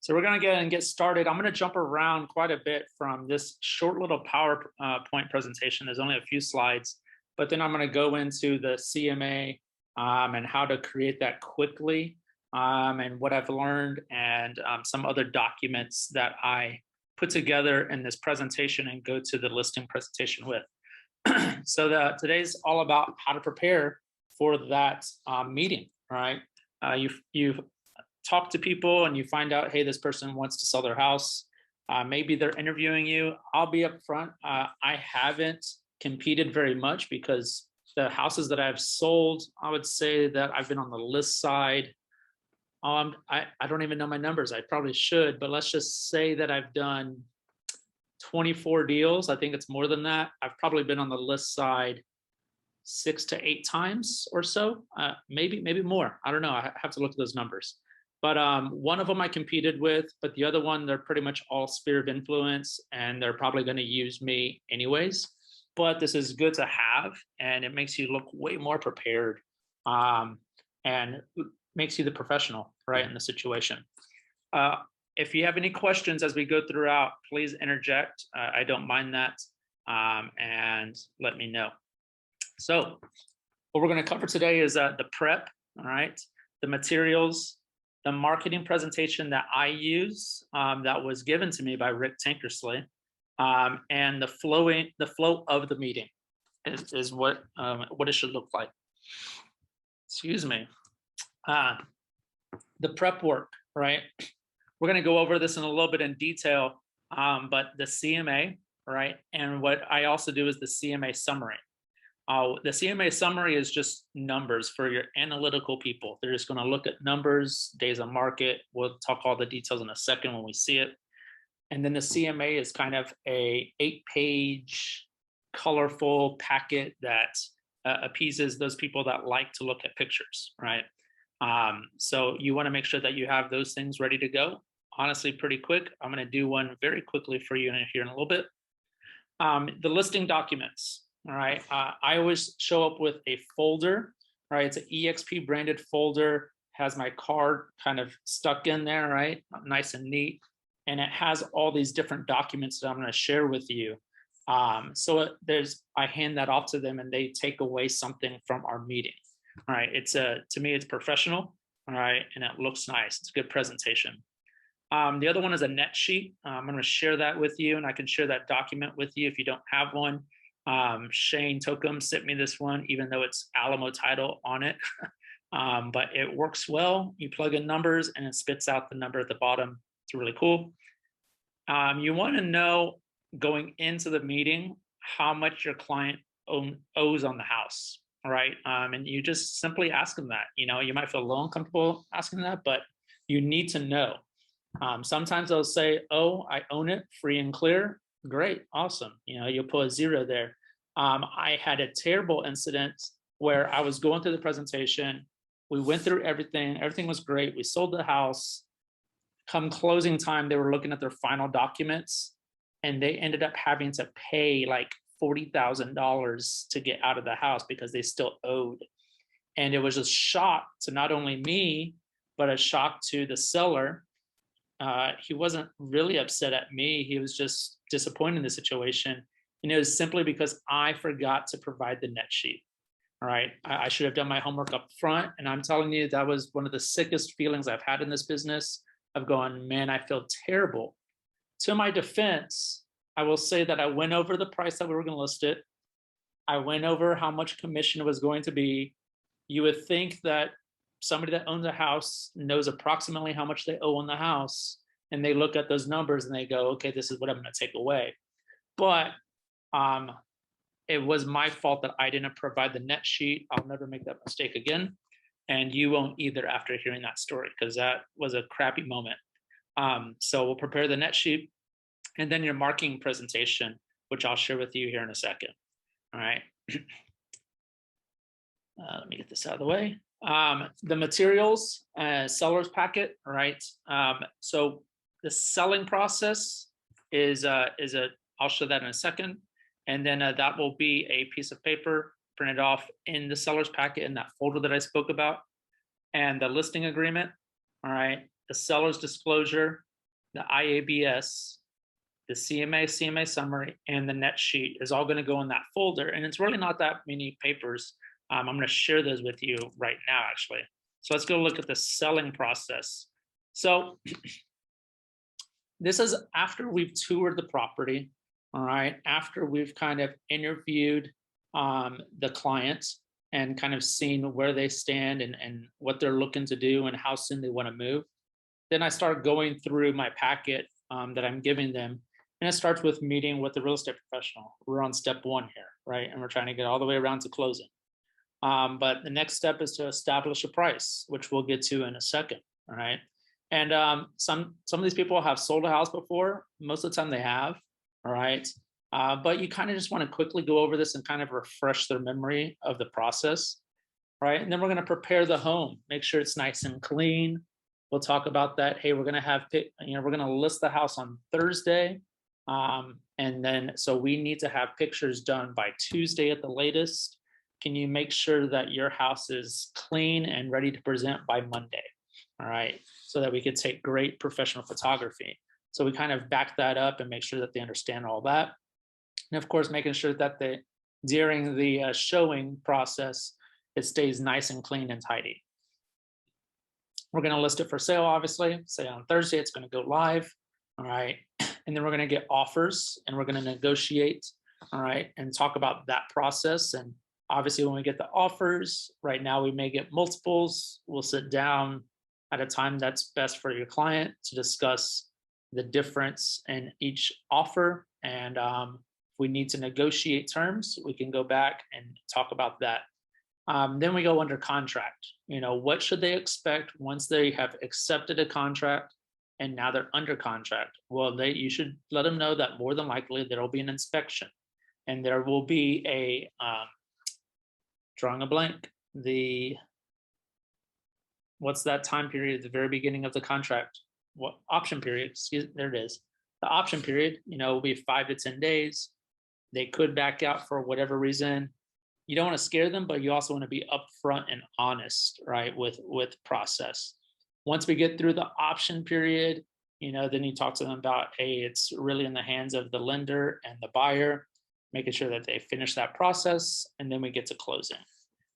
So we're going to go and get started. I'm going to jump around quite a bit from this short little PowerPoint presentation. There's only a few slides, but then I'm going to go into the CMA and how to create that quickly and what I've learned and some other documents that I put together in this presentation and go to the listing presentation with. So today's all about how to prepare for that meeting, right? You've talk to people and you find out, hey, this person wants to sell their house. Maybe they're interviewing you. I'll be up front. I haven't competed very much because the houses that I've sold, I would say that I've been on the list side. I don't even know my numbers. I probably should, but let's just say that I've done 24 deals. I think it's more than that. I've probably been on the list side 6 to 8 times or so, maybe more. I don't know. I have to look at those numbers. But one of them I competed with, but the other one, they're pretty much all sphere of influence, and they're probably going to use me anyways. But this is good to have, and it makes you look way more prepared and makes you the professional, right, in the situation. If you have any questions as we go throughout, please interject. I don't mind that, and let me know. So what we're going to cover today is the prep, all right, the materials, the marketing presentation that I use that was given to me by Rick Tankersley, and the flow of the meeting is what it should look like. Excuse me. The prep work, right? We're going to go over this in a little bit in detail, but the CMA, right? And what I also do is the CMA summary. The CMA summary is just numbers for your analytical people. They're just going to look at numbers, days on market. We'll talk all the details in a second when we see it. And then the CMA is kind of a 8-page colorful packet that appeases those people that like to look at pictures, right? So you want to make sure that you have those things ready to go. Honestly, pretty quick. I'm going to do one very quickly for you here in a little bit. The listing documents. All right. I always show up with a folder, right? It's an EXP branded folder, has my card kind of stuck in there, right? Nice and neat. And it has all these different documents that I'm going to share with you. So I hand that off to them and they take away something from our meeting. All right. To me, it's professional. All right. And it looks nice. It's a good presentation. The other one is a net sheet. I'm going to share that with you, and I can share that document with you if you don't have one. Shane Tokum sent me this one, even though it's Alamo title on it, but it works well. You plug in numbers and it spits out the number at the bottom. It's really cool. You want to know going into the meeting how much your client owes on the house, right? And you just simply ask them that. You might feel a little uncomfortable asking that, but you need to know. Sometimes they'll say, "Oh, I own it, free and clear." Great, awesome. You'll put a 0 there. I had a terrible incident where I was going through the presentation. We went through everything. Everything was great. We sold the house. Come closing time, they were looking at their final documents, and they ended up having to pay like $40,000 to get out of the house because they still owed. And it was a shock to not only me, but a shock to the seller. He wasn't really upset at me. He was just disappointed in the situation. And it was simply because I forgot to provide the net sheet. All right. I should have done my homework up front. And I'm telling you, that was one of the sickest feelings I've had in this business of going, man, I feel terrible. To my defense, I will say that I went over the price that we were going to list it. I went over how much commission it was going to be. You would think that somebody that owns a house knows approximately how much they owe on the house, and they look at those numbers and they go, okay, this is what I'm going to take away. But it was my fault that I didn't provide the net sheet. I'll never make that mistake again. And you won't either after hearing that story, because that was a crappy moment. So we'll prepare the net sheet and then your marketing presentation, which I'll share with you here in a second. All right. Let me get this out of the way. The materials, seller's packet, right? So the selling process is I'll show that in a second. And then that will be a piece of paper printed off in the seller's packet in that folder that I spoke about. And the listing agreement, all right? The seller's disclosure, the IABS, the CMA summary, and the net sheet is all going to go in that folder. And it's really not that many papers. I'm going to share those with you right now, actually. So let's go look at the selling process. So this is after we've toured the property, all right, after we've kind of interviewed the client and kind of seen where they stand and what they're looking to do and how soon they want to move. Then I start going through my packet that I'm giving them. And it starts with meeting with the real estate professional. We're on step one here, right? And we're trying to get all the way around to closing. But the next step is to establish a price, which we'll get to in a second, all right? And some of these people have sold a house before. Most of the time they have, all right? But you kind of just want to quickly go over this and kind of refresh their memory of the process, right? And then we're going to prepare the home, make sure it's nice and clean. We'll talk about that. Hey, we're going to have, we're going to list the house on Thursday. And then, so we need to have pictures done by Tuesday at the latest. Can you make sure that your house is clean and ready to present by Monday? All right. So that we could take great professional photography. So we kind of back that up and make sure that they understand all that. And of course, making sure that during the showing process, it stays nice and clean and tidy. We're going to list it for sale, obviously. Say on Thursday, it's going to go live. All right. And then we're going to get offers and we're going to negotiate. All right. And talk about that process. And obviously, when we get the offers, right now, we may get multiples. We'll sit down at a time that's best for your client to discuss the difference in each offer. And if we need to negotiate terms, we can go back and talk about that. Then we go under contract. What should they expect once they have accepted a contract and now they're under contract? Well, you should let them know that more than likely there will be an inspection and there will be a drawing a blank. What's that time period at the very beginning of the contract? What option period? Excuse me, there it is. The option period, will be 5 to 10 days. They could back out for whatever reason. You don't want to scare them, but you also want to be upfront and honest, right, with process. Once we get through the option period, then you talk to them about, hey, it's really in the hands of the lender and the buyer, making sure that they finish that process, and then we get to closing.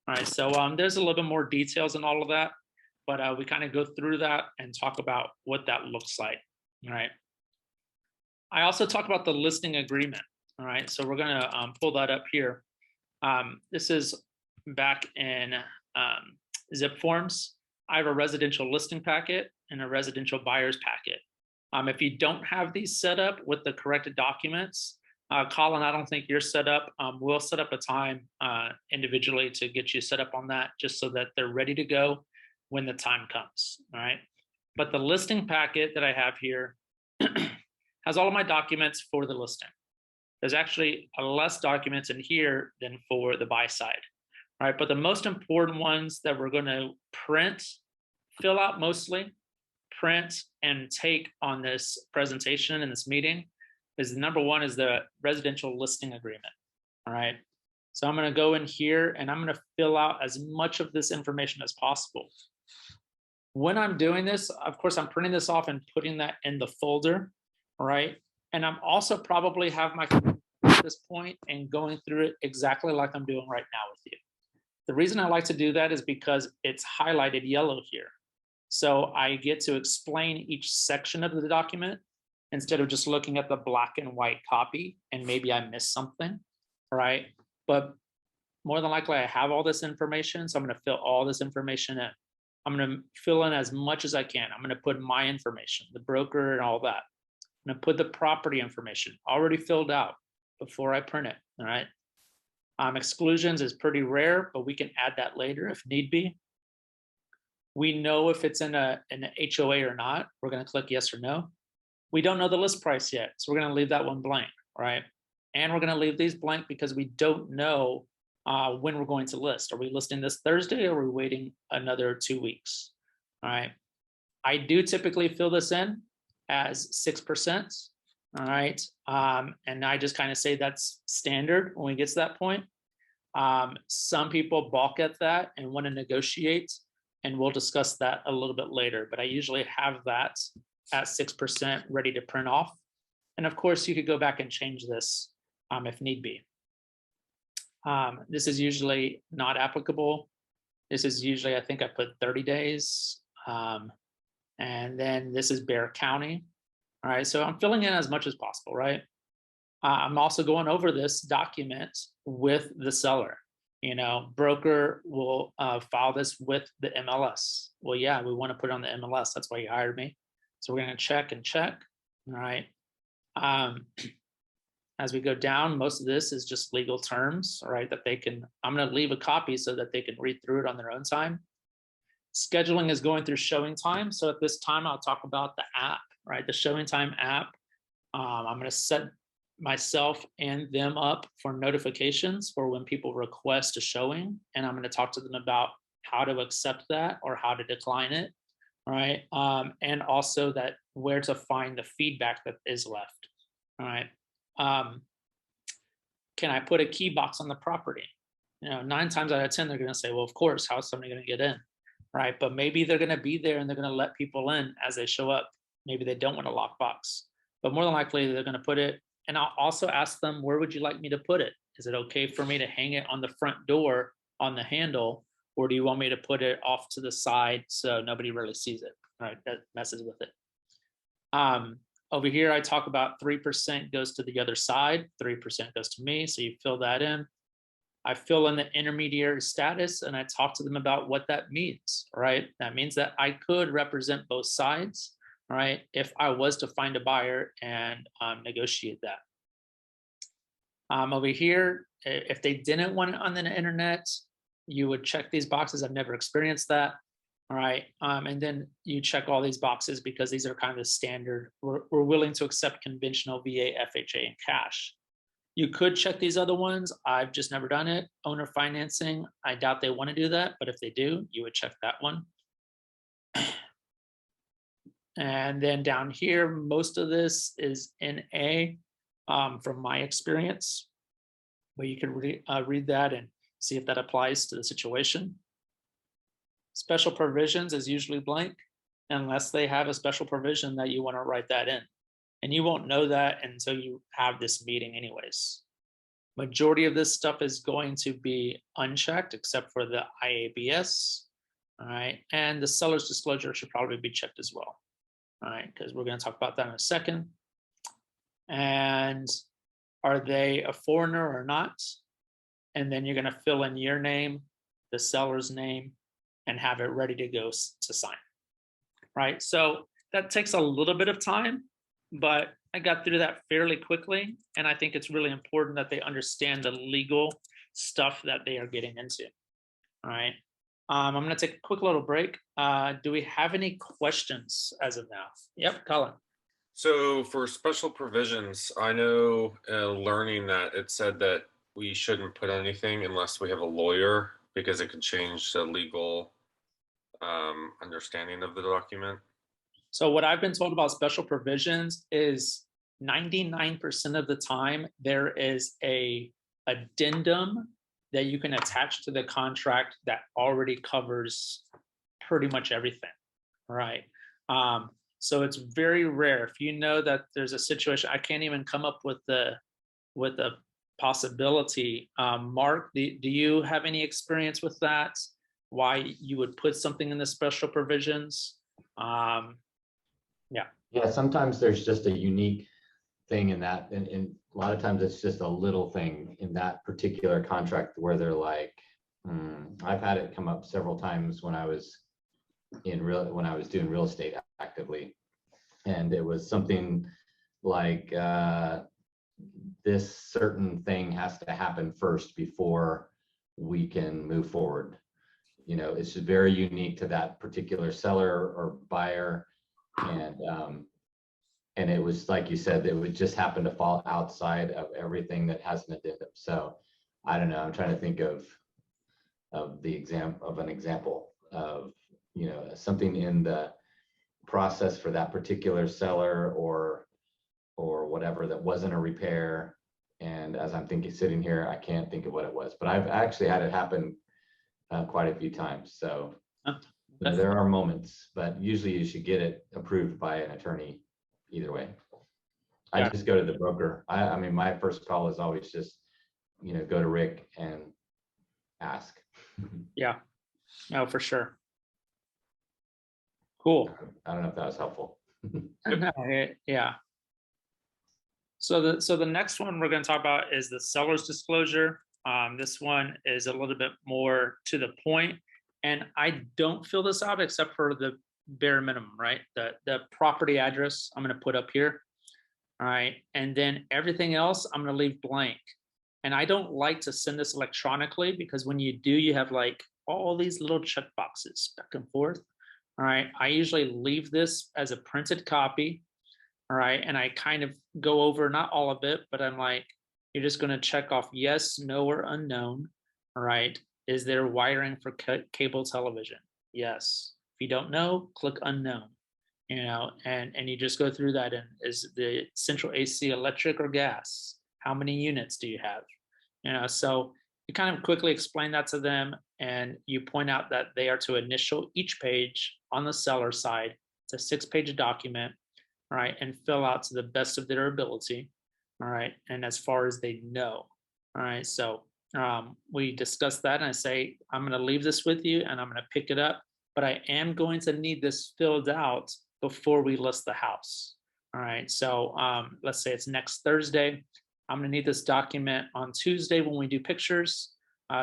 All right, so there's a little bit more details in all of that, but we kind of go through that and talk about what that looks like. All right. I also talk about the listing agreement. All right, so we're going to pull that up here. This is back in zip forms. I have a residential listing packet and a residential buyer's packet. If you don't have these set up with the correct documents, Colin, I don't think you're set up. We'll set up a time individually to get you set up on that, just so that they're ready to go when the time comes. All right. But the listing packet that I have here has all of my documents for the listing. There's actually less documents in here than for the buy side. All right. But the most important ones that we're going to print, fill out mostly, print, and take on this presentation and this meeting is the number one is the residential listing agreement. All right. So I'm going to go in here and I'm going to fill out as much of this information as possible. When I'm doing this, of course, I'm printing this off and putting that in the folder. All right. And I'm also probably have my at this point and going through it exactly like I'm doing right now with you. The reason I like to do that is because it's highlighted yellow here. So I get to explain each section of the document instead of just looking at the black and white copy and maybe I missed something, right? But more than likely I have all this information, so I'm going to fill all this information in. I'm going to fill in as much as I can. I'm going to put my information, the broker and all that. I'm going to put the property information already filled out before I print it, all right? Exclusions is pretty rare, but we can add that later if need be. We know if it's in an HOA or not. We're going to click yes or no. We don't know the list price yet, so we're going to leave that one blank, right? And we're going to leave these blank because we don't know when we're going to list. Are we listing this Thursday or are we waiting another 2 weeks? All right. I do typically fill this in as 6%. All right. And I just kind of say that's standard when we get to that point. Some people balk at that and want to negotiate, and we'll discuss that a little bit later. But I usually have that at 6% ready to print off. And of course, you could go back and change this if need be. This is usually not applicable. This is usually, I think I put 30 days. And then this is Bexar County. All right, so I'm filling in as much as possible, right? I'm also going over this document with the seller. You know, broker will file this with the MLS. Well, yeah, we want to put it on the MLS. That's why you hired me. So we're going to check and check. All right. As we go down, most of this is just legal terms, all right, that they can, I'm going to leave a copy so that they can read through it on their own time. Scheduling is going through showing time. So at this time, I'll talk about the app, right? The showing time app. I'm going to set myself and them up for notifications for when people request a showing. And I'm going to talk to them about how to accept that or how to decline it, right? And also that where to find the feedback that is left, all right? Can I put a key box on the property? You know, 9 times out of 10, they're going to say, well, of course, how's somebody going to get in, right? But maybe they're going to be there and they're going to let people in as they show up. Maybe they don't want a lockbox, but more than likely they're going to put it. And I'll also ask them, where would you like me to put it? Is it okay for me to hang it on the front door on the handle? Or do you want me to put it off to the side so nobody really sees it? All right, that messes with it. Over here, I talk about 3% goes to the other side, 3% goes to me. So you fill that in. I fill in the intermediary status and I talk to them about what that means, right? That means that I could represent both sides, right? If I was to find a buyer and negotiate that. Over here, if they didn't want it on the internet, you would check these boxes. I've never experienced that. All right. And then you check all these boxes because these are kind of the standard. We're willing to accept conventional VA, FHA, and cash. You could check these other ones. I've just never done it. Owner financing, I doubt they want to do that, but if they do, you would check that one. And then down here, most of this is NA from my experience, but you can read that and see if that applies to the situation. Special provisions is usually blank unless they have a special provision that you want to write that in. And you won't know that until you have this meeting anyways. Majority of this stuff is going to be unchecked except for the IABS. All right. And the seller's disclosure should probably be checked as well. All right. Because we're going to talk about that in a second. And are they a foreigner or not? And then you're going to fill in your name, the seller's name, and have it ready to go to sign, right? So that takes a little bit of time, but I got through that fairly quickly. And I think it's really important that they understand the legal stuff that they are getting into, all right? I'm gonna take a quick little break. Do we have any questions as of now? Yep, Colin. So for special provisions, I know learning that it said that we shouldn't put anything unless we have a lawyer because it could change the legal understanding of the document. So what I've been told about special provisions is 99% of the time there is a addendum that you can attach to the contract that already covers pretty much everything, right? So it's very rare. If you know that there's a situation, I can't even come up with the possibility. Mark, do you have any experience with that? Why you would put something in the special provisions? Yeah, sometimes there's just a unique thing in that, and a lot of times it's just a little thing in that particular contract where they're like, I've had it come up several times when I was doing real estate actively, and it was something like this certain thing has to happen first before we can move forward. You know, it's just very unique to that particular seller or buyer. And it was like you said, it would just happen to fall outside of everything that has an addendum. So I don't know. I'm trying to think of an example of, you know, something in the process for that particular seller or whatever that wasn't a repair. And as I'm sitting here, I can't think of what it was. But I've actually had it happen quite a few times. So You know, there are moments, but usually you should get it approved by an attorney either way. I Yeah. just go to the broker. I mean, my first call is always just, you know, go to Rick and ask. Yeah, no, for sure. Cool. I don't know if that was helpful. Yeah. So the next one we're going to talk about is the seller's disclosure. This one is a little bit more to the point, and I don't fill this out except for the bare minimum, right? The property address I'm going to put up here. All right, and then everything else I'm going to leave blank. And I don't like to send this electronically because when you do, you have like all these little check boxes back and forth. All right, I usually leave this as a printed copy. All right, and I kind of go over not all of it, but I'm like, you're just going to check off yes, no, or unknown. All right, is there wiring for cable television? Yes. If you don't know, click unknown. You know, and you just go through that. And is the central AC electric or gas? How many units do you have? You know, so you kind of quickly explain that to them, and you point out that they are to initial each page on the seller side. It's a 6-page document, all right, and fill out to the best of their ability, all right, and as far as they know, all right. So we discuss that, and I say I'm going to leave this with you, and I'm going to pick it up, but I am going to need this filled out before we list the house. All right, so let's say it's next Thursday. I'm gonna need this document on Tuesday when we do pictures.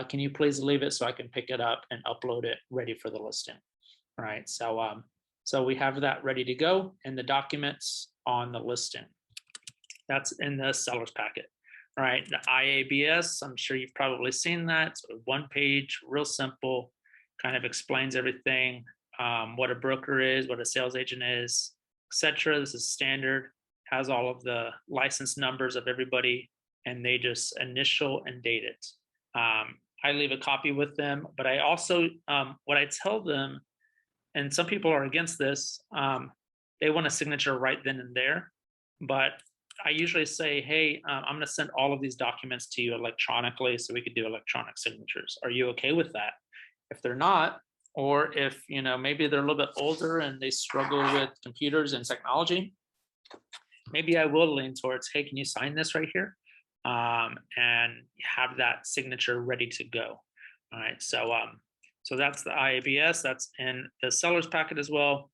Can you please leave it so I can pick it up and upload it ready for the listing? All right, so we have that ready to go, and the documents on the listing. That's in the seller's packet. All right, the IABS, I'm sure you've probably seen that. It's a 1-page, real simple, kind of explains everything. What a broker is, what a sales agent is, etc. This is standard, has all of the license numbers of everybody, and they just initial and date it. I leave a copy with them, but I also, what I tell them, and some people are against this, they want a signature right then and there, but I usually say, hey, I'm going to send all of these documents to you electronically so we could do electronic signatures. Are you okay with that? If they're not, or if, you know, maybe they're a little bit older and they struggle with computers and technology, maybe I will lean towards, hey, can you sign this right here? And have that signature ready to go. All right, so that's the IABS, that's in the seller's packet as well.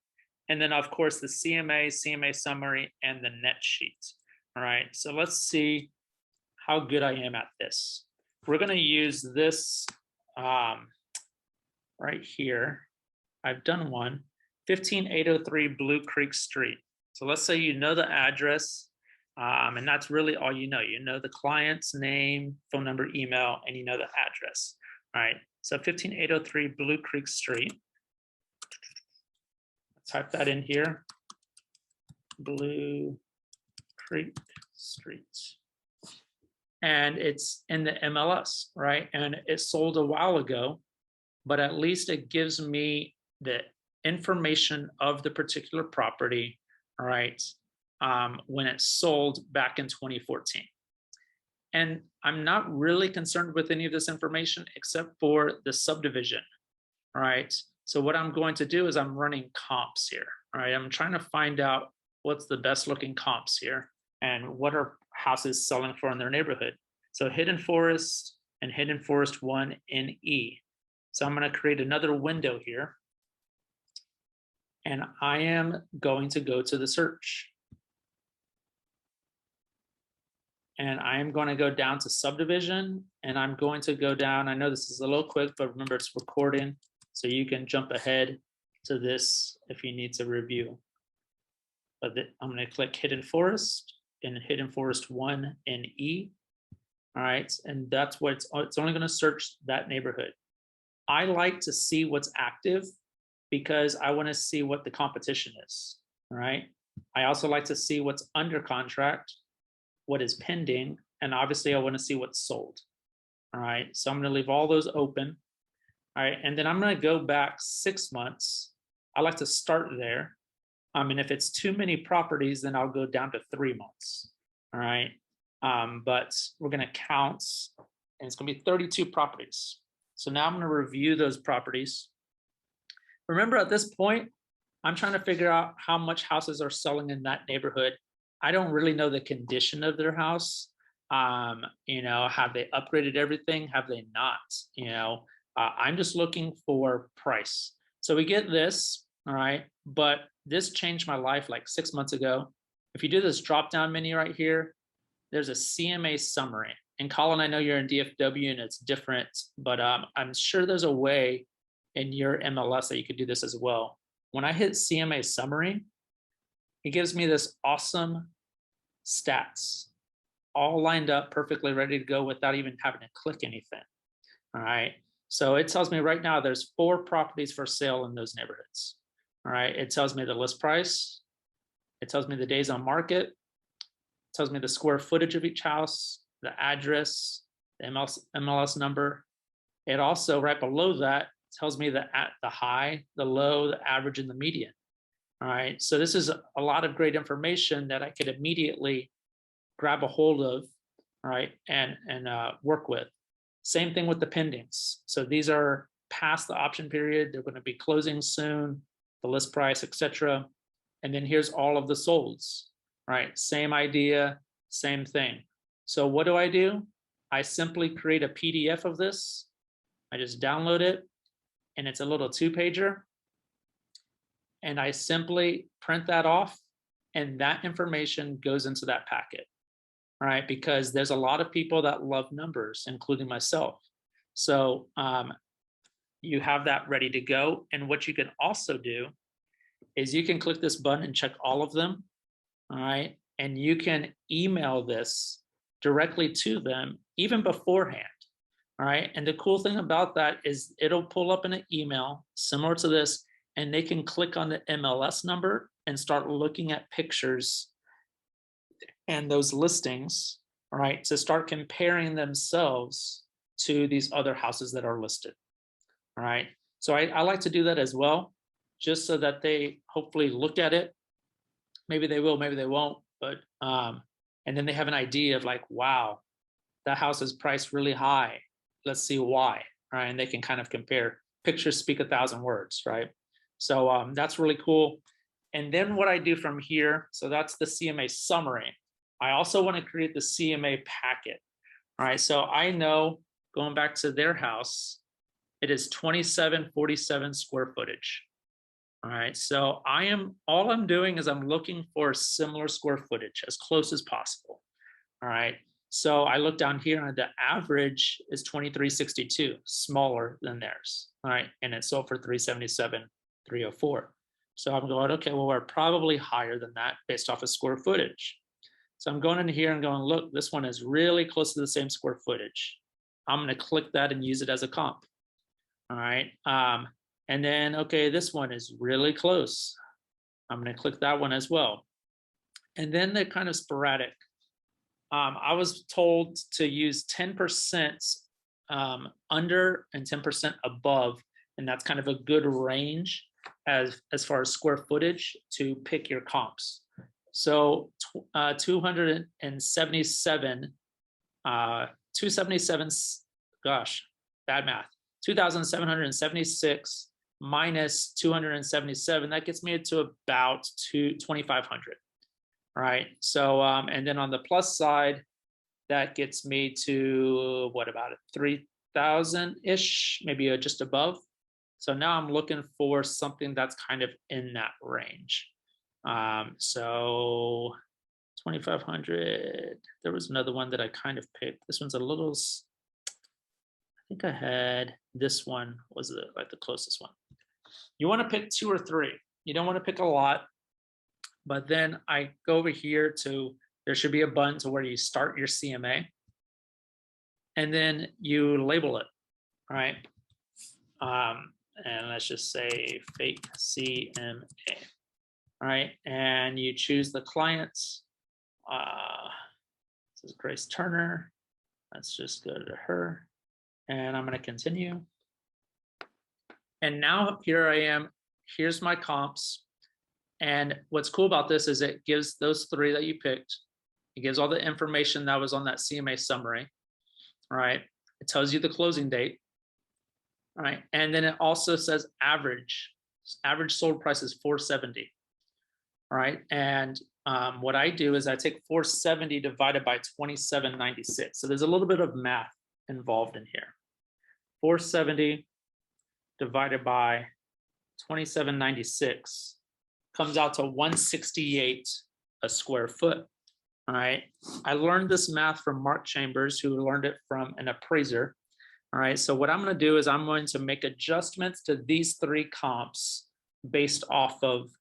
And then of course the CMA summary, and the net sheet. All right, so let's see how good I am at this. We're gonna use this right here. I've done one, 15803 Blue Creek Street. So let's say you know the address, and that's really all you know. You know the client's name, phone number, email, and you know the address. All right, so 15803 Blue Creek Street. Type that in here, Blue Creek Street. And it's in the MLS, right? And it sold a while ago, but at least it gives me the information of the particular property, all right, when it sold back in 2014. And I'm not really concerned with any of this information except for the subdivision, all right? So what I'm going to do is I'm running comps here, all right? I'm trying to find out what's the best looking comps here and what are houses selling for in their neighborhood. So Hidden Forest and Hidden Forest 1 NE. So I'm going to create another window here, and I am going to go to the search. And I am going to go down to subdivision, and I'm going to go down. I know this is a little quick, but remember it's recording, so you can jump ahead to this if you need to review. But I'm going to click Hidden Forest and Hidden Forest 1 NE. All right, and that's what it's only going to search that neighborhood. I like to see what's active because I want to see what the competition is. All right. I also like to see what's under contract, what is pending, and obviously I want to see what's sold. All right. So I'm going to leave all those open. All right. And then I'm going to go back 6 months. I like to start there. And if it's too many properties, then I'll go down to 3 months. All right. But we're going to count, and it's going to be 32 properties. So now I'm going to review those properties. remember at this point, I'm trying to figure out how much houses are selling in that neighborhood. I don't really know the condition of their house. Have they upgraded everything? Have they not? I'm just looking for price. So we get this, all right, but this changed my life like 6 months ago. If you do this drop down menu right here, there's a CMA summary. And Colin, I know you're in DFW and it's different, but I'm sure there's a way in your MLS that you could do this as well. When I hit CMA summary, it gives me this awesome stats all lined up perfectly ready to go without even having to click anything. All right. So it tells me right now there's 4 properties for sale in those neighborhoods. All right. It tells me the list price. It tells me the days on market. It tells me the square footage of each house, the address, the MLS number. It also, right below that, tells me the high, the low, the average, and the median. All right. So this is a lot of great information that I could immediately grab a hold of, all right, and work with. Same thing with the pendings. So these are past the option period. They're going to be closing soon, the list price, etc. And then here's all of the solds, right? Same idea, same thing. So what do? I simply create a PDF of this. I just download it, and it's a little 2-pager. And I simply print that off, and that information goes into that packet. All right, because there's a lot of people that love numbers, including myself. So you have that ready to go. And what you can also do is you can click this button and check all of them. All right, and you can email this directly to them even beforehand. All right, and the cool thing about that is it'll pull up in an email similar to this, and they can click on the MLS number and start looking at pictures and those listings, right, to start comparing themselves to these other houses that are listed. All right. So I like to do that as well, just so that they hopefully look at it. Maybe they will, maybe they won't, but and then they have an idea of like, wow, that house is priced really high. Let's see why. Right. And they can kind of compare. Pictures speak 1,000 words, right? So that's really cool. And then what I do from here, so that's the CMA summary. I also want to create the CMA packet. All right, so I know going back to their house, it is 2747 square footage. All right, so all I'm doing is I'm looking for similar square footage as close as possible. All right, so I look down here and the average is 2362, smaller than theirs. All right, and it sold for 377, 304. So I'm going, okay, well, we're probably higher than that based off of square footage. So I'm going in here and going, look, this one is really close to the same square footage. I'm going to click that and use it as a comp. All right. And then, okay, this one is really close. I'm going to click that one as well. And then they're kind of sporadic. I was told to use 10% under and 10% above. And that's kind of a good range as far as square footage to pick your comps. So 277, gosh, bad math, 2,776 minus 277, that gets me to about 2,500, right? So, and then on the plus side, that gets me to what, about 3,000-ish, maybe just above. So now I'm looking for something that's kind of in that range. So 2,500, there was another one that I kind of picked. This one's a little, I think I had this one was like the closest one. You want to pick 2 or 3. You don't want to pick a lot, but then I go over here to, there should be a button to where you start your CMA and then you label it, right? And let's just say fake CMA. All right, and you choose the clients. This is Grace Turner. Let's just go to her, and I'm going to continue. And now here I am. Here's my comps. And what's cool about this is it gives those 3 that you picked. It gives all the information that was on that CMA summary. All right, it tells you the closing date. All right, and then it also says average. Average sold price is 470. All right, and what I do is I take 470 divided by 2796. So there's a little bit of math involved in here. 470 divided by 2796 comes out to 168 a square foot. All right, I learned this math from Mark Chambers, who learned it from an appraiser. All right, so what I'm going to do is I'm going to make adjustments to these three comps based off of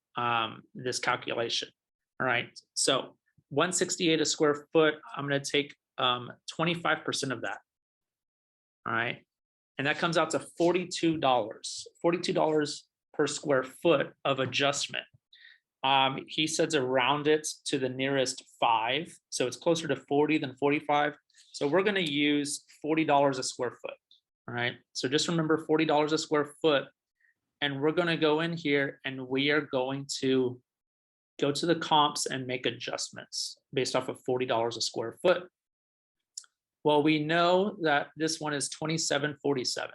this calculation. All right, so 168 a square foot, I'm going to take 25% of that. All right, and that comes out to $42 per square foot of adjustment. He says around it to the nearest 5, so it's closer to 40 than 45. So we're going to use $40 a square foot. All right, so just remember $40 a square foot, and we're going to go in here and we are going to go to the comps and make adjustments based off of $40 a square foot. Well, we know that this one is 2747.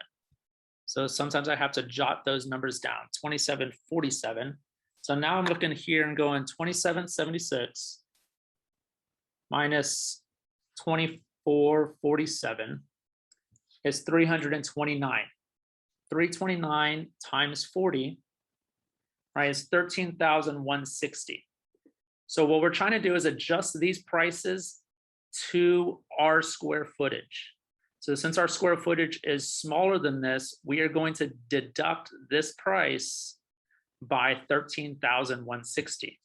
So sometimes I have to jot those numbers down, 2747. So now I'm looking here and going 2776 minus 2447 is 329. 329 times 40, right, is 13,160. So what we're trying to do is adjust these prices to our square footage. So since our square footage is smaller than this, we are going to deduct this price by 13,160.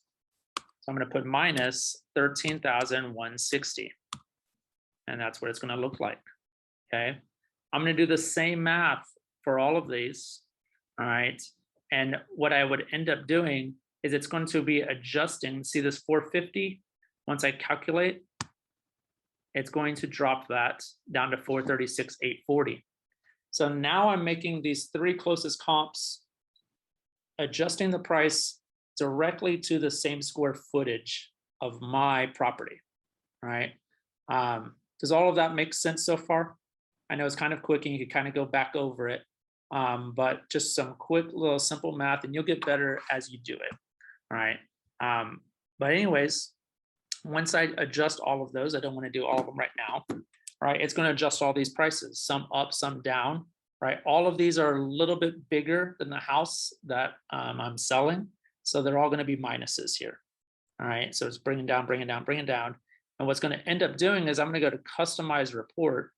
So I'm going to put minus 13,160. And that's what it's going to look like. Okay. I'm going to do the same math for all of these. All right. And what I would end up doing is it's going to be adjusting. See this 450? Once I calculate, it's going to drop that down to 436,840. So now I'm making these three closest comps, adjusting the price directly to the same square footage of my property. All right. Does all of that make sense so far? I know it's kind of quick and you can kind of go back over it, but just some quick little simple math and you'll get better as you do it. All right. But anyways, once I adjust all of those, I don't want to do all of them right now, right? It's going to adjust all these prices, some up, some down, right? All of these are a little bit bigger than the house that I'm selling. So they're all going to be minuses here. All right. So it's bringing down, bringing down, bringing down. And what's going to end up doing is I'm going to go to customize report.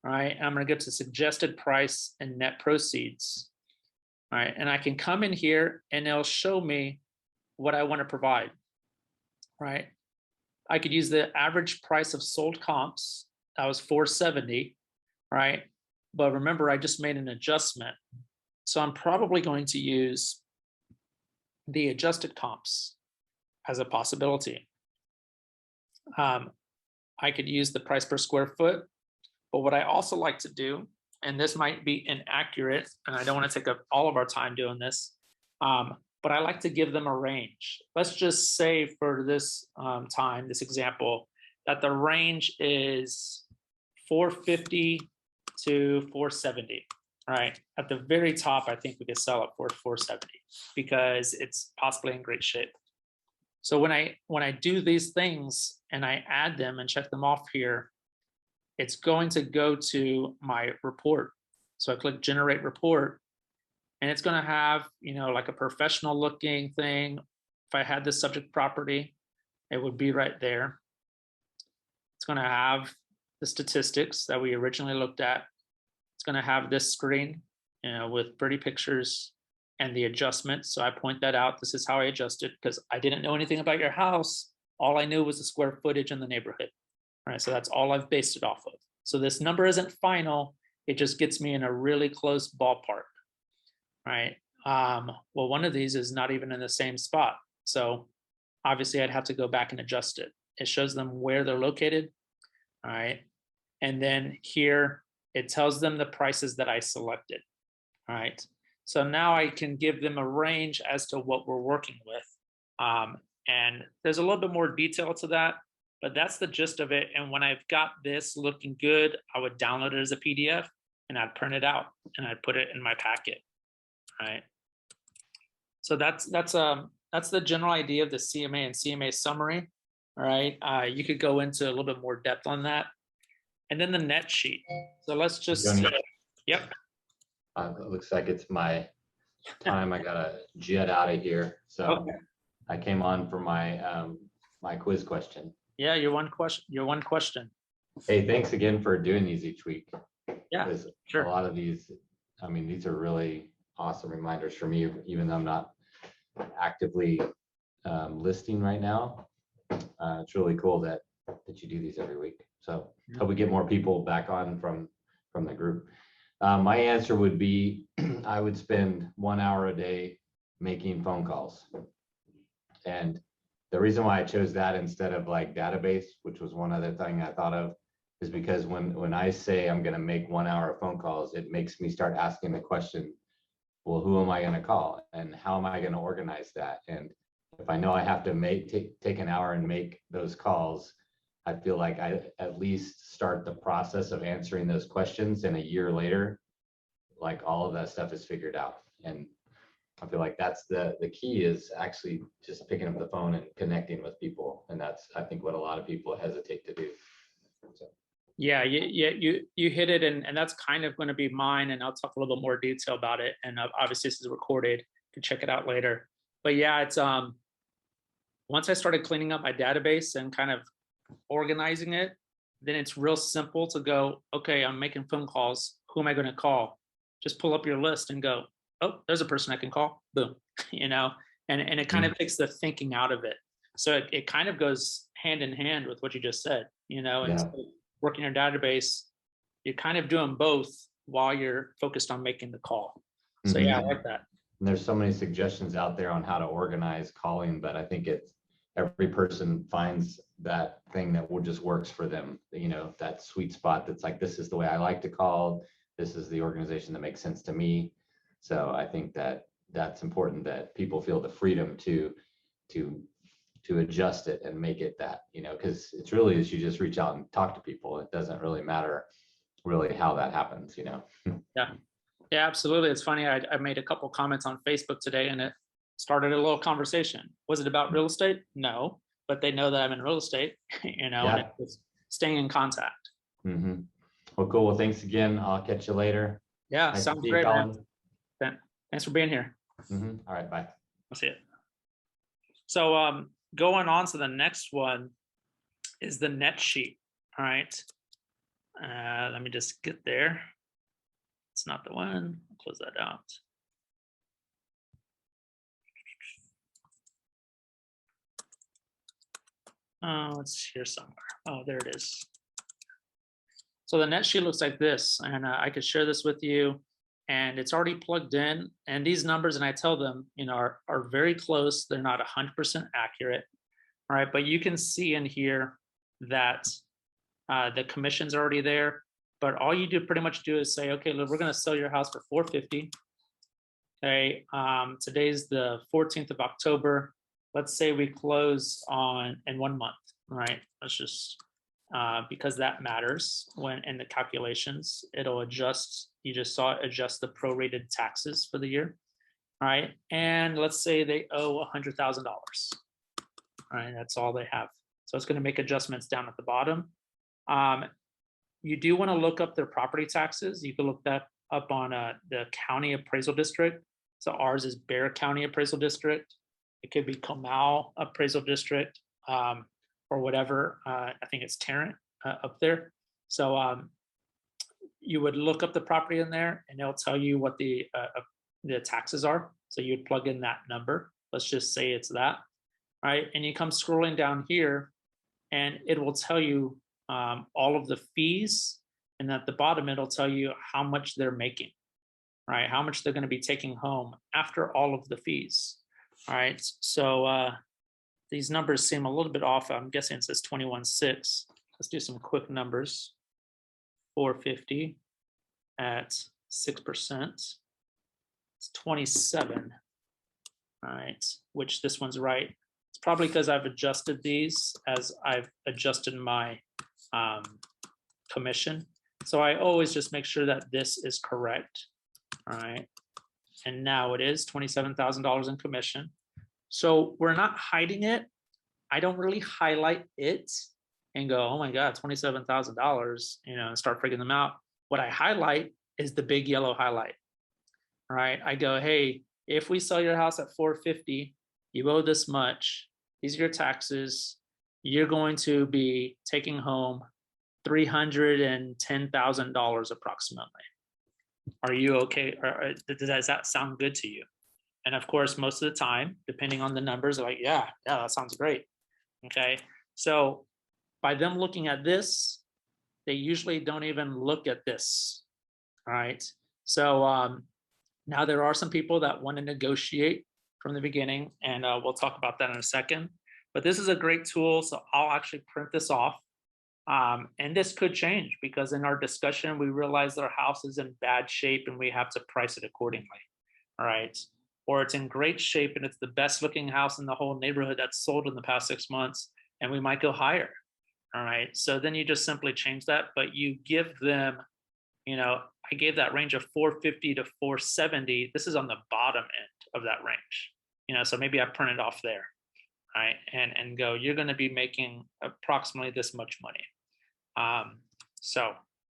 All right. I'm going to go to suggested price and net proceeds. All right. And I can come in here and it'll show me what I want to provide. Right. I could use the average price of sold comps. That was 470. Right. But remember, I just made an adjustment. So I'm probably going to use the adjusted comps as a possibility. I could use the price per square foot. But what I also like to do, and this might be inaccurate, and I don't want to take up all of our time doing this, but I like to give them a range. Let's just say for this time, this example, that the range is 450 to 470, right? At the very top, I think we could sell it for 470 because it's possibly in great shape. So when I do these things and I add them and check them off here, it's going to go to my report. So I click generate report and it's going to have, you know, like a professional looking thing. If I had this subject property, it would be right there. It's going to have the statistics that we originally looked at. It's going to have this screen, you know, with pretty pictures and the adjustments. So I point that out. This is how I adjusted because I didn't know anything about your house. All I knew was the square footage in the neighborhood. All right, so that's all I've based it off of. So this number isn't final. It just gets me in a really close ballpark. Right. Well, one of these is not even in the same spot. So obviously I'd have to go back and adjust it. It shows them where they're located. All right. And then here it tells them the prices that I selected. All right. So now I can give them a range as to what we're working with. And there's a little bit more detail to that, but that's the gist of it. And when I've got this looking good, I would download it as a PDF and I'd print it out and I'd put it in my packet. Right. So that's the general idea of the CMA and CMA summary. All right. You could go into a little bit more depth on that. And then the net sheet. So let's just, yep. It looks like it's my time. I gotta jet out of here. So Okay. I came on for my my quiz question. Yeah, your one question. Hey, thanks again for doing these each week. Yeah, Because sure. a lot of these, I mean, these are really awesome reminders for me, even though I'm not actively listing right now. It's really cool that you do these every week. So hope we get more people back on from the group. My answer would be I would spend 1 hour a day making phone calls. And the reason why I chose that instead of like database, which was one other thing I thought of, is because when I say I'm going to make 1 hour of phone calls, it makes me start asking the question, well, who am I going to call and how am I going to organize that? And if I know I have to take an hour and make those calls, I feel like I at least start the process of answering those questions, and a year later, like all of that stuff is figured out. And I feel like that's the key, is actually just picking up the phone and connecting with people. And that's, I think, what a lot of people hesitate to do. So. Yeah, you hit it, and that's kind of going to be mine, and I'll talk a little bit more detail about it. And obviously, this is recorded. You can check it out later. But yeah, it's once I started cleaning up my database and kind of organizing it, then it's real simple to go, okay, I'm making phone calls. Who am I going to call? Just pull up your list and go, oh, there's a person I can call. Boom, and it kind of takes the thinking out of it. So it kind of goes hand in hand with what you just said, and so working your database, you're kind of doing both while you're focused on making the call. So yeah, I like that. And there's so many suggestions out there on how to organize calling, but I think it's every person finds that thing that just works for them, that sweet spot that's like, this is the way I like to call, this is the organization that makes sense to me. So I think that's important, that people feel the freedom to adjust it and make it that, because it's really is you just reach out and talk to people. It doesn't really matter really how that happens. Yeah, absolutely. It's funny. I made a couple comments on Facebook today, and it started a little conversation. Was it about real estate? No, but they know that I'm in real estate, and it was staying in contact. Well, cool. Well, thanks again. I'll catch you later. Yeah, nice sounds to see great, you, Colin. man. Thanks for being here. All right, bye. I'll see it. So going on to the next one is the net sheet. All right. Let me just get there. It's not the one. I'll close that out. Oh, it's here somewhere. Oh, there it is. So the net sheet looks like this, and I could share this with you, and it's already plugged in. And these numbers, and I tell them, are very close. They're not 100% accurate. All right, but you can see in here that the commission's already there. But all you do pretty much do is say, okay, look, we're going to sell your house for $450. Okay, today's the 14th of October. Let's say we close in 1 month, right? Let's just, because that matters when in the calculations, it'll adjust. You just saw it adjust the prorated taxes for the year, right? And let's say they owe $100,000. All right, that's all they have. So it's going to make adjustments down at the bottom. You do want to look up their property taxes. You can look that up on the county appraisal district. So ours is Bear County Appraisal District. It could be Comal Appraisal District, or whatever. I think it's Tarrant up there. So you would look up the property in there, and it'll tell you what the taxes are. So you'd plug in that number. Let's just say it's that, right? And you come scrolling down here, and it will tell you all of the fees, and at the bottom it'll tell you how much they're making, right? How much they're going to be taking home after all of the fees. All right, so these numbers seem a little bit off. I'm guessing it says 21.6. Let's do some quick numbers. 450 at 6%. It's 27. All right, which this one's right. It's probably because I've adjusted these as I've adjusted my commission. So I always just make sure that this is correct. All right. and now it is $27,000 in commission. So we're not hiding it. I don't really highlight it and go, oh my God, $27,000, and start freaking them out. What I highlight is the big yellow highlight, right? I go, hey, if we sell your house at 450, you owe this much. These are your taxes. You're going to be taking home $310,000 approximately. Are you okay? Or does that sound good to you? And of course, most of the time, depending on the numbers, they're like, yeah, that sounds great. Okay. So by them looking at this, they usually don't even look at this. All right. So now there are some people that want to negotiate from the beginning, and we'll talk about that in a second. But this is a great tool. So I'll actually print this off. And this could change because in our discussion, we realized our house is in bad shape and we have to price it accordingly. All right. Or it's in great shape and it's the best looking house in the whole neighborhood that's sold in the past 6 months, and we might go higher. All right. So then you just simply change that, but you give them, I gave that range of 450 to 470. This is on the bottom end of that range. So maybe I print it off there. Right. And go, you're going to be making approximately this much money. So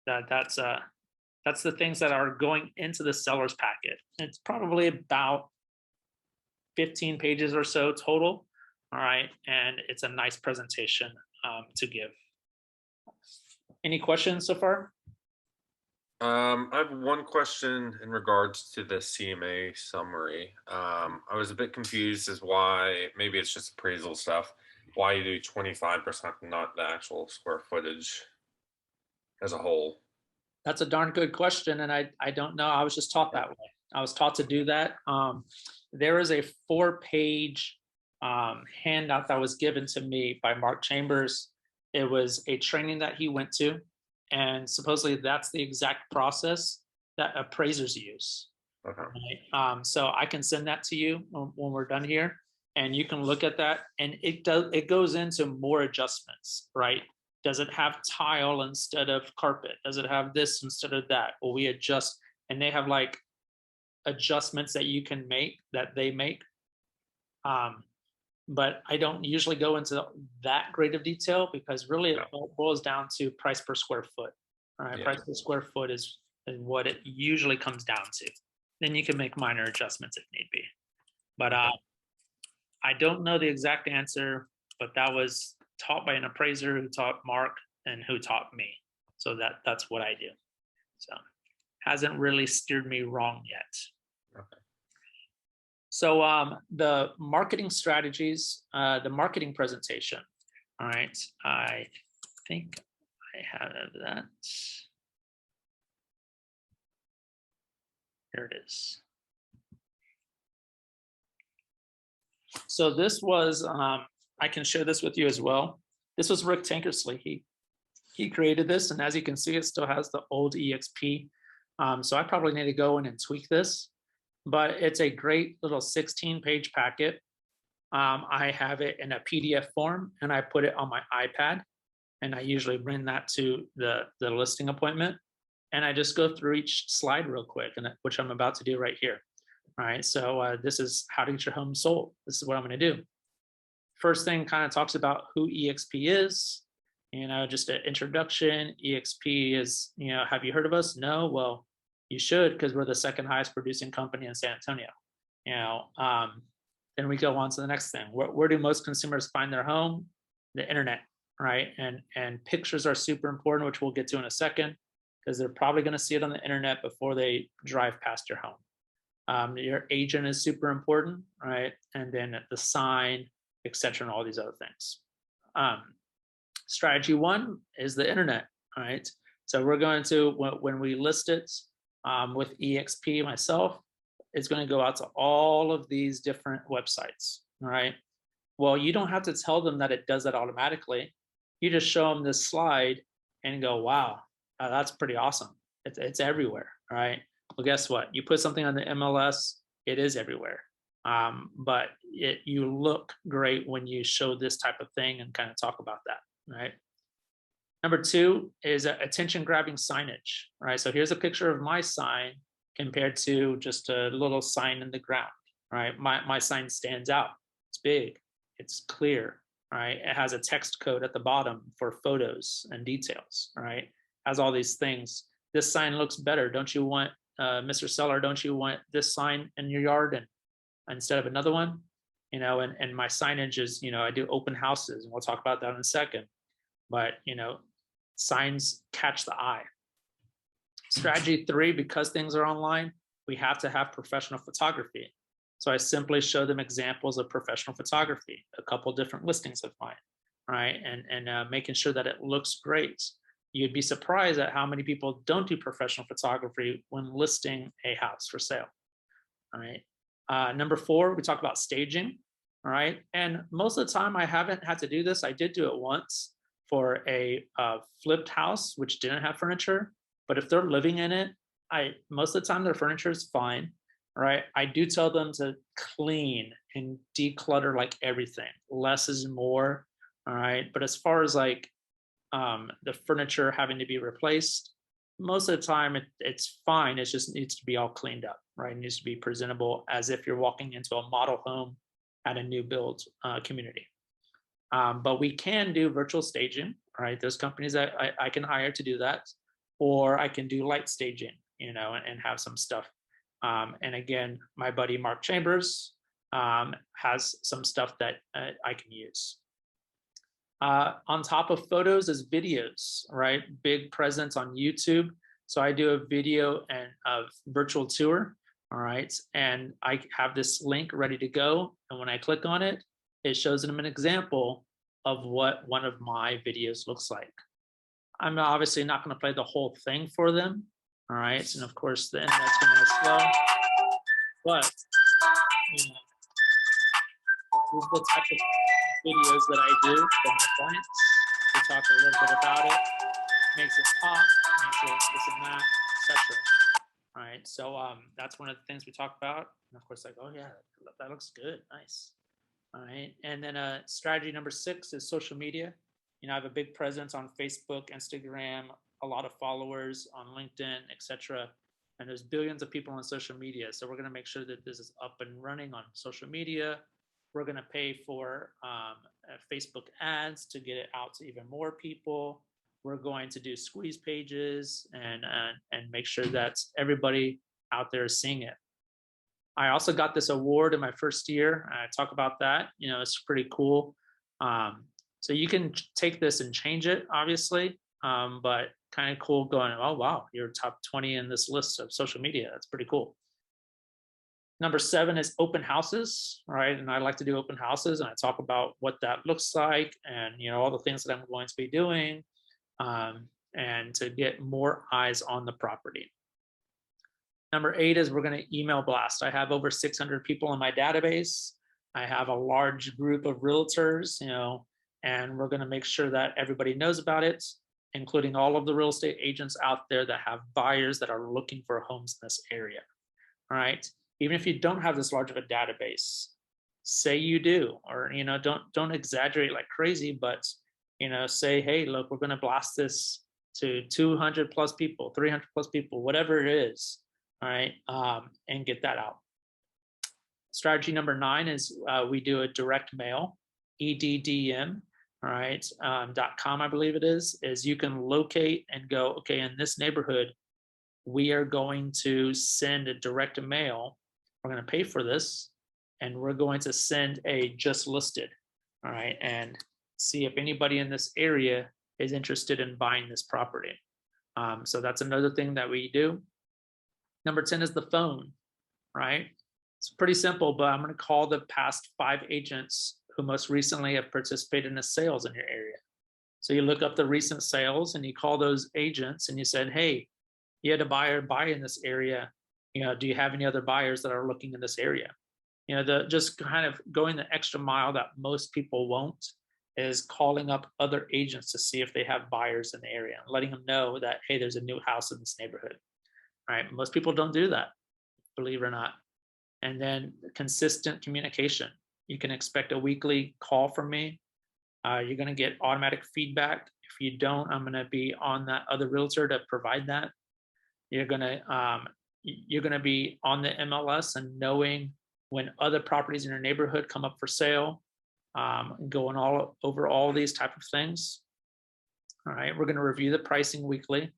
that's the things that are going into the seller's packet. It's probably about 15 pages or so total. All right. And it's a nice presentation to give. Any questions so far? I have one question in regards to the CMA summary. I was a bit confused as why, maybe it's just appraisal stuff, why you do 25% and not the actual square footage as a whole. That's a darn good question. And I don't know. I was just taught that way. I was taught to do that. There is a 4-page handout that was given to me by Mark Chambers. It was a training that he went to. And supposedly that's the exact process that appraisers use. Okay. Right? So I can send that to you when we're done here, and you can look at that. And it goes into more adjustments, right? Does it have tile instead of carpet? Does it have this instead of that? Well, we adjust, and they have like adjustments that you can make that they make. But I don't usually go into that great of detail because really it boils down to price per square foot. All right, price per square foot is what it usually comes down to. Then you can make minor adjustments if need be. But I don't know the exact answer, but that was taught by an appraiser who taught Mark and who taught me. So that's what I do. So hasn't really steered me wrong yet. Okay. So the marketing strategies, the marketing presentation. All right, I think I have that. Here it is. So this was, I can share this with you as well. This was Rick Tankersley. He created this, and as you can see, it still has the old EXP. So I probably need to go in and tweak this. But it's a great little 16-page packet. I have it in a PDF form and I put it on my iPad, and I usually bring that to the listing appointment, and I just go through each slide real quick, and which I'm about to do right here. All right, so this is how to get your home sold. This is what I'm going to do. First thing kind of talks about who EXP is, just an introduction. EXP is, have you heard of us? No, well, you should, because we're the second highest producing company in San Antonio. Then we go on to the next thing. Where do most consumers find their home? The internet, right? And pictures are super important, which we'll get to in a second, because they're probably going to see it on the internet before they drive past your home. Your agent is super important, right? And then the sign, etc., and all these other things. Strategy 1 is the internet, right? So we're going to, when we list it, with EXP myself, it's going to go out to all of these different websites. All right. Well, you don't have to tell them that it does that automatically. You just show them this slide and go, wow, that's pretty awesome. It's everywhere. All right. Well, guess what? You put something on the MLS, it is everywhere. But you look great when you show this type of thing and kind of talk about that. Right. Number 2 is attention grabbing signage, right? So here's a picture of my sign, compared to just a little sign in the ground, right? My sign stands out. It's big, it's clear, right? It has a text code at the bottom for photos and details, right? Has all these things. This sign looks better. Don't you want, Mr. Seller, don't you want this sign in your yard and instead of another one? And my signage is, I do open houses, and we'll talk about that in a second. But, signs catch the eye. Strategy 3, because things are online, we have to have professional photography. So I simply show them examples of professional photography, a couple different listings of mine, right? And making sure that it looks great. You'd be surprised at how many people don't do professional photography when listing a house for sale. All right. Number 4, we talk about staging. All right. And most of the time, I haven't had to do this. I did do it once for a flipped house, which didn't have furniture. But if they're living in it, most of the time their furniture is fine. All right. I do tell them to clean and declutter like everything. Less is more. All right. But as far as like the furniture having to be replaced, most of the time it's fine. It just needs to be all cleaned up, right? It needs to be presentable as if you're walking into a model home at a new build community. But we can do virtual staging, right? There's companies that I can hire to do that, or I can do light staging, and have some stuff. And again, my buddy Mark Chambers has some stuff that I can use. On top of photos is videos, right? Big presence on YouTube. So I do a video and a virtual tour, all right? And I have this link ready to go. And when I click on it, it shows them an example of what one of my videos looks like. I'm obviously not going to play the whole thing for them, all right? And of course, the internet's going to go slow. But, these are the type of videos that I do for my clients. We talk a little bit about it, makes it pop, makes it this and that, etc. All right, so that's one of the things we talk about. And of course, like, oh yeah, that looks good, nice. All right, and then strategy number 6 is social media. I have a big presence on Facebook, Instagram, a lot of followers on LinkedIn, etc. And there's billions of people on social media. So we're going to make sure that this is up and running on social media. We're going to pay for Facebook ads to get it out to even more people. We're going to do squeeze pages and make sure that everybody out there is seeing it. I also got this award in my first year. I talk about that. It's pretty cool. So you can take this and change it, obviously, but kind of cool going, oh, wow, you're top 20 in this list of social media. That's pretty cool. Number 7 is open houses, right? And I like to do open houses, and I talk about what that looks like and, all the things that I'm going to be doing and to get more eyes on the property. Number 8 is we're going to email blast. I have over 600 people in my database. I have a large group of realtors, and we're going to make sure that everybody knows about it, including all of the real estate agents out there that have buyers that are looking for homes in this area. All right. Even if you don't have this large of a database, say you do, or, don't exaggerate like crazy, but, say, hey, look, we're going to blast this to 200 plus people, 300 plus people, whatever it is. All right. And get that out. Strategy number 9 is we do a direct mail, EDDM, all right, .com, I believe it is you can locate and go, okay, in this neighborhood, we are going to send a direct mail. We're going to pay for this, and we're going to send a just listed, all right, and see if anybody in this area is interested in buying this property. So that's another thing that we do. Number 10 is the phone, right? It's pretty simple, but I'm going to call the past 5 agents who most recently have participated in the sales in your area. So you look up the recent sales and you call those agents and you said, hey, you had a buyer buy in this area. Do you have any other buyers that are looking in this area? Just kind of going the extra mile that most people won't is calling up other agents to see if they have buyers in the area and letting them know that, hey, there's a new house in this neighborhood. All right. Most people don't do that, believe it or not. And then consistent communication. You can expect a weekly call from me. You're going to get automatic feedback. If you don't, I'm going to be on that other realtor to provide that. You're going to you're going to be on the MLS and knowing when other properties in your neighborhood come up for sale, going all over all these type of things. All right, we're going to review the pricing weekly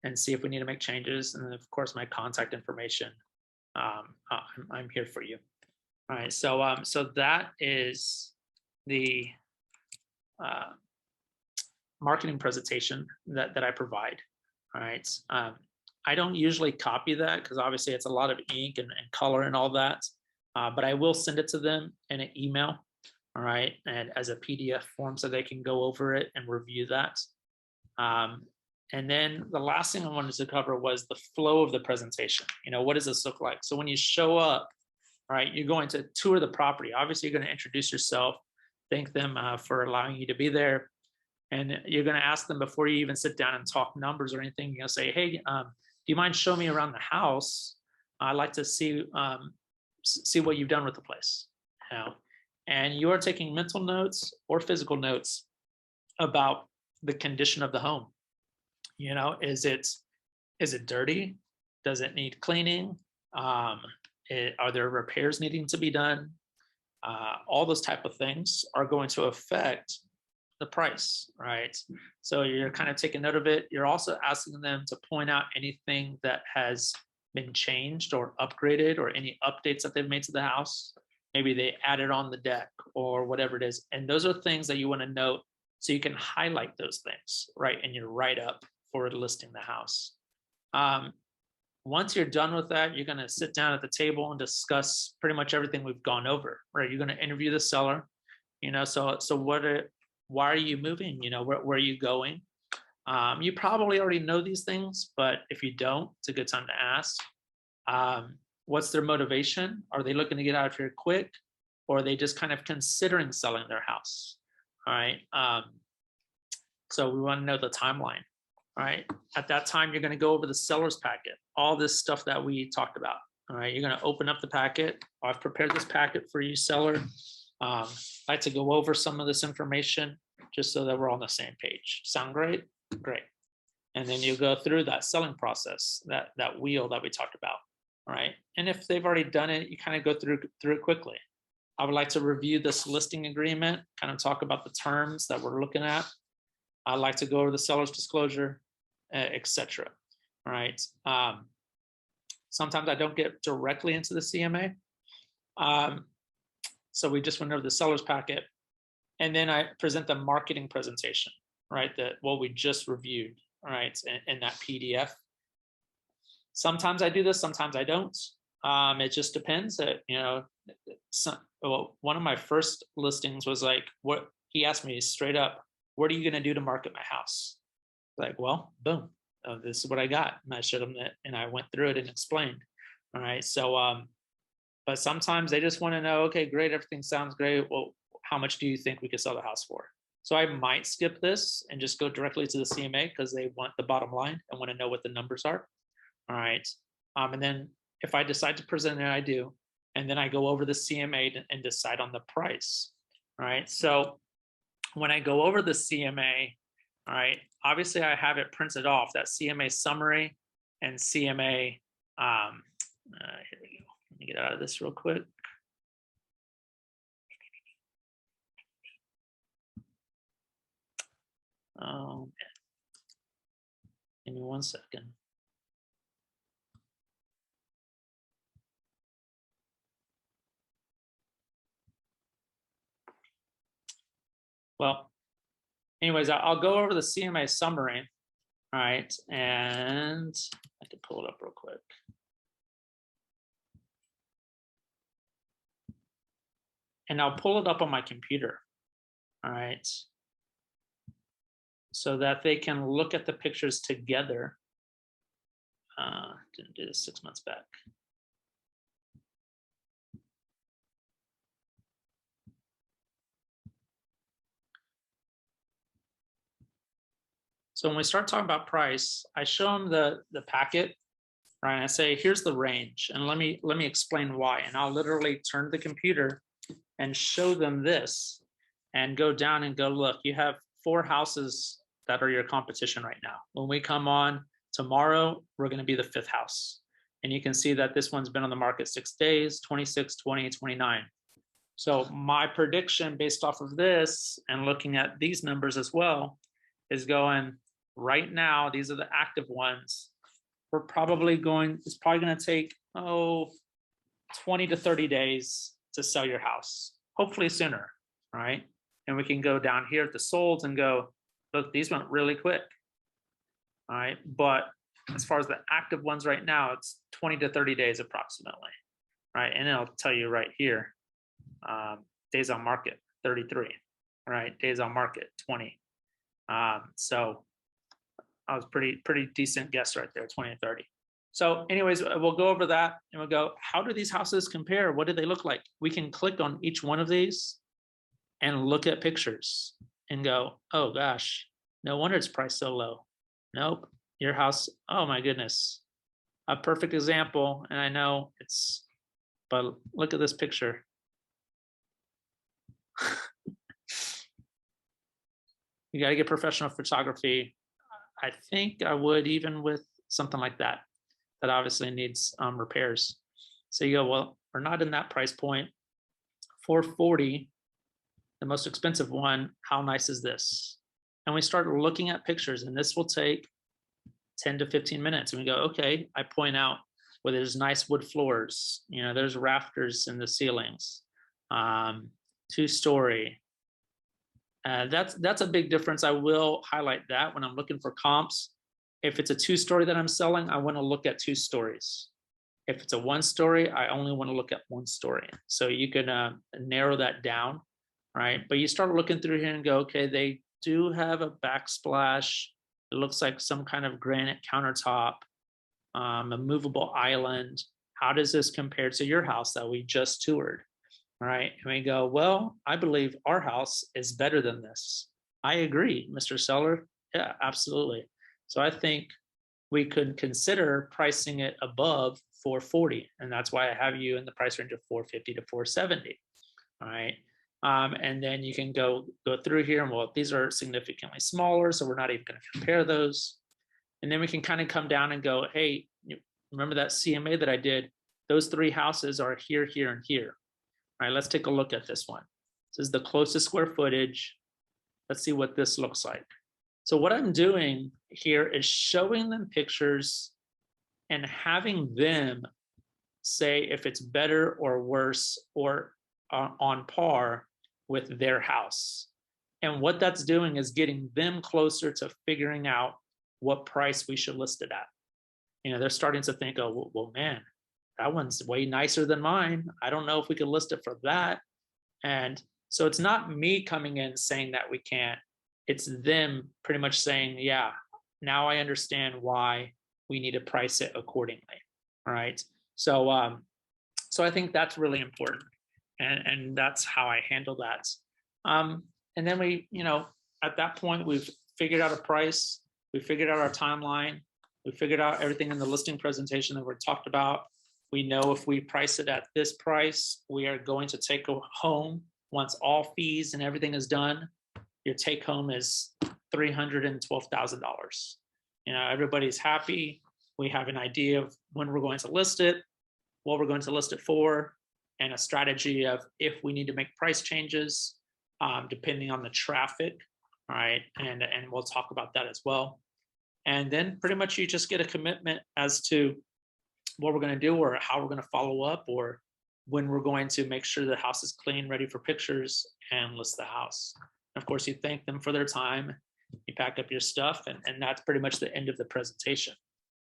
and see if we need to make changes. And then, of course, my contact information. I'm here for you. All right, so that is the marketing presentation that I provide. All right. I don't usually copy that because obviously it's a lot of ink and color and all that, but I will send it to them in an email. All right. And as a PDF form so they can go over it and review that. And then the last thing I wanted to cover was the flow of the presentation. What does this look like? So when you show up, right, you're going to tour the property. Obviously, you're going to introduce yourself, thank them for allowing you to be there. And you're going to ask them before you even sit down and talk numbers or anything. You're going to say, hey, do you mind showing me around the house? I'd like to see what you've done with the place. And you are taking mental notes or physical notes about the condition of the home. Is it dirty? Does it need cleaning? Are there repairs needing to be done? All those type of things are going to affect the price, right? So you're kind of taking note of it. You're also asking them to point out anything that has been changed or upgraded or any updates that they've made to the house. Maybe they added on the deck or whatever it is. And those are things that you want to note so you can highlight those things, right, in your write-up for listing the house. Once you're done with that, you're going to sit down at the table and discuss pretty much everything we've gone over, right? You're going to interview the seller, why are you moving? Where are you going? You probably already know these things, but if you don't, it's a good time to ask. What's their motivation? Are they looking to get out of here quick, or are they just kind of considering selling their house? All right. So we want to know the timeline. All right. At that time, you're going to go over the seller's packet, all this stuff that we talked about. All right. You're going to open up the packet. I've prepared this packet for you, seller. I like to go over some of this information just so that we're on the same page. Sound great? Great. And then you go through that selling process, that wheel that we talked about. All right. And if they've already done it, you kind of go through it quickly. I would like to review this listing agreement, kind of talk about the terms that we're looking at. I'd like to go over the seller's disclosure, etc. All right. Sometimes I don't get directly into the CMA. So we just went over the seller's packet, and then I present the marketing presentation, right? What we just reviewed, right, in that PDF. Sometimes I do this, sometimes I don't. It just depends. One of my first listings was like, what he asked me straight up, what are you going to do to market my house? Like, well, boom, this is what I got, and I showed him that, and I went through it and explained. All right, so but sometimes they just want to know, okay, great, everything sounds great. Well, how much do you think we could sell the house for? So I might skip this and just go directly to the CMA because they want the bottom line and want to know what the numbers are. All right. And then if I decide to present it, I do. And then I go over the CMA and decide on the price. All right. So when I go over the CMA, all right, obviously I have it printed off, that CMA summary and CMA. Here we go. Let me get out of this real quick. Oh, man. Give me 1 second. Well, anyways, I'll go over the CMA summary. All right, and I can pull it up real quick. And I'll pull it up on my computer. All right. So that they can look at the pictures together. Didn't do this 6 months back. So when we start talking about price, I show them the packet, right? And I say, here's the range, and let me explain why. And I'll literally turn the computer and show them this, and go down and go, look, you have 4 houses that are your competition right now. When we come on tomorrow, we're going to be the 5th house. And you can see that this one's been on the market 6 days, 26, 20, 29. So my prediction based off of this and looking at these numbers as well is going right now, these are the active ones. It's probably going to take, 20 to 30 days to sell your house, hopefully sooner, right? And we can go down here at the solds and go, look, these went really quick, all right? But as far as the active ones right now, it's 20 to 30 days approximately, right? And it'll tell you right here, days on market, 33, right? Days on market, 20. So I was pretty decent guess right there, 20 and 30. So anyways, we'll go over that and we'll go, how do these houses compare? What do they look like? We can click on each one of these and look at pictures and go, oh gosh, no wonder it's priced so low. Nope, your house, oh my goodness. A perfect example, and I know it's, but look at this picture. You gotta get professional photography. I think I would even with something like that. That obviously needs repairs. So you go, well, we're not in that price point. 440, the most expensive one, how nice is this? And we start looking at pictures, and this will take 10 to 15 minutes. And we go, okay, I point out where there's nice wood floors, there's rafters in the ceilings, 2-story. That's a big difference. I will highlight that when I'm looking for comps. If it's a 2-story that I'm selling, I want to look at 2 stories. If it's a 1-story, I only want to look at 1 story. So you can narrow that down, right? But you start looking through here and go, okay, they do have a backsplash. It looks like some kind of granite countertop, a movable island. How does this compare to your house that we just toured, right? And we go, well, I believe our house is better than this. I agree, Mr. Seller. Yeah, absolutely. So I think we could consider pricing it above 440, and that's why I have you in the price range of 450 to 470. All right, and then you can go through here, and well, these are significantly smaller, so we're not even going to compare those. And then we can kind of come down and go, hey, remember that CMA that I did? Those 3 houses are here, here, and here. All right, let's take a look at this one. This is the closest square footage. Let's see what this looks like. So what I'm doing here is showing them pictures and having them say if it's better or worse or on par with their house. And what that's doing is getting them closer to figuring out what price we should list it at. They're starting to think, oh, well, man, that one's way nicer than mine. I don't know if we could list it for that. And so it's not me coming in saying that we can't. It's them pretty much saying, yeah, now I understand why we need to price it accordingly. All right. So so I think that's really important. And that's how I handle that. And then we, at that point, we've figured out a price, we figured out our timeline, we figured out everything in the listing presentation that we talked about. We know if we price it at this price, we are going to take home once all fees and everything is done. Your take home is $312,000. Everybody's happy. We have an idea of when we're going to list it, what we're going to list it for, and a strategy of if we need to make price changes, depending on the traffic. All right, and we'll talk about that as well. And then pretty much you just get a commitment as to what we're going to do or how we're going to follow up or when we're going to make sure the house is clean, ready for pictures, and list the house. Of course, you thank them for their time, you pack up your stuff, and that's pretty much the end of the presentation.